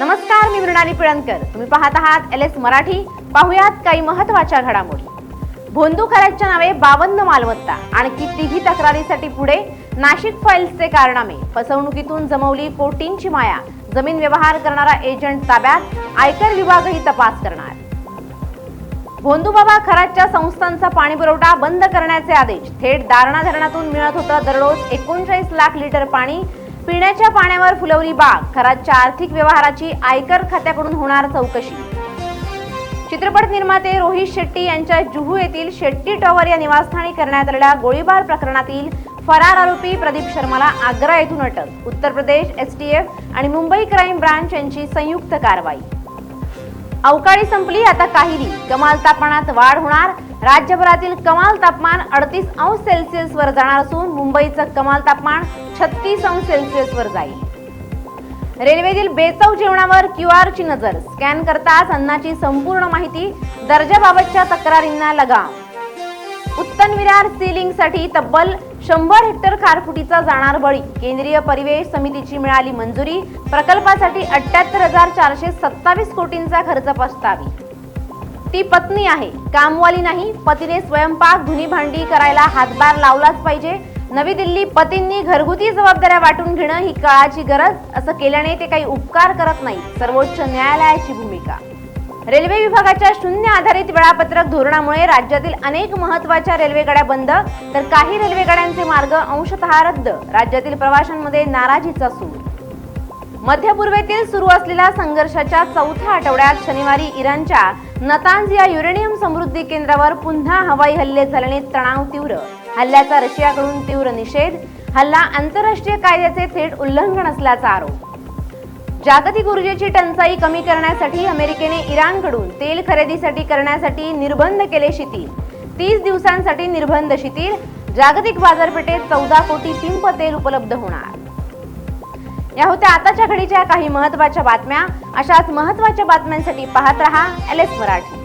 नमस्कार, मी मृणाली पिळणकर. तुम्ही पाहत आहात LS मराठी. पाहुयात काही महत्त्वाच्या घडामोडी. भोंदू खऱ्याच्या नावे 52 मालमत्ता, आणखी तिघी तक्रारीसाठी पुढे. नाशिक फाईल्सचे कारनामे, फसवणुकीतून जमवली कोटींची माया. जमीन व्यवहार करणारा एजंट ताब्यात, आयकर विभागही तपास करणार. भोंदूबाबा खरातच्या संस्थांचा पाणीपुरवठा बंद करण्याचे आदेश. थेट दारणा धरणातून मिळत होतं दररोज 39 लाख लिटर पाणी. पिण्याच्या पाण्यावर फुलवली बाग. खरातच्या आर्थिक व्यवहाराची आयकर खात्याकडून होणार चौकशी. चित्रपट निर्माते रोहित शेट्टी यांच्या जुहू येथील शेट्टी टॉवर या निवासस्थानी करण्यात आलेल्या गोळीबार प्रकरणातील फरार आरोपी प्रदीप शर्माला आग्रा येथून अटक. उत्तर प्रदेश STF आणि मुंबई क्राईम ब्रांच यांची संयुक्त कारवाई. अवकाळी संपली, आता काहिली. कमाल तापमानात वाढ होणार. राज्यभरातील कमाल तापमान 38°C वर जाणार असून मुंबईचं कमाल तापमान 36°C वर जाईल. रेल्वेतील बेचव जेवणावर QR ची नजर. स्कॅन करताच अन्नाची संपूर्ण माहिती. दर्जाबाबतच्या तक्रारींना लगाम. उत्तन विरार सीलिंगसाठी तब्बल 100 हेक्टर खारफुटीचा जाणार बळी. केंद्रीय परिवेश समितीची मिळाली मंजुरी. प्रकल्पासाठी 78,427 कोटींचा खर्च प्रस्तावित. ती पत्नी आहे, कामवाली नाही. पतीने स्वयंपाक धुनी भांडी करायला हातभार लावलाच पाहिजे. नवी दिल्ली. पतींनी घरगुती जबाबदाऱ्या वाटून घेणं ही काळाची गरज. असं केल्याने ते काही उपकार करत नाही. सर्वोच्च न्यायालयाची भूमिका. रेल्वे विभागाच्या शून्य आधारित वेळापत्रक धोरणामुळे राज्यातील अनेक महत्त्वाच्या रेल्वेगाड्या बंद, तर काही रेल्वेगाड्यांचे मार्ग अंशतः रद्द. राज्यातील प्रवाशांमध्ये नाराजीचा सूर. मध्य पूर्वेतील सुरू असलेल्या संघर्षाच्या चौथ्या आठवड्यात शनिवारी इराणच्या नतांज या युरेनियम समृद्धी केंद्रावर पुन्हा हवाई हल्ले झाल्याने तणाव तीव्र. हल्ल्याचा रशियाकडून तीव्र निषेध. हल्ला आंतरराष्ट्रीय कायद्याचे थेट उल्लंघन असल्याचा आरोप. जागतिक ऊर्जेची टंचाई कमी करण्यासाठी अमेरिकेने इराणकडून तेल खरेदीसाठी करण्यासाठी निर्बंध केले शिथिल. 30 दिवसांसाठी निर्बंध शिथिल. जागतिक बाजारपेठेत 14 कोटी पिंप तेल उपलब्ध होणार. या होत्या आताच्या घडीच्या काही महत्त्वाच्या बातम्या. अशाच महत्त्वाच्या बातम्यांसाठी पाहत रहा LS मराठी.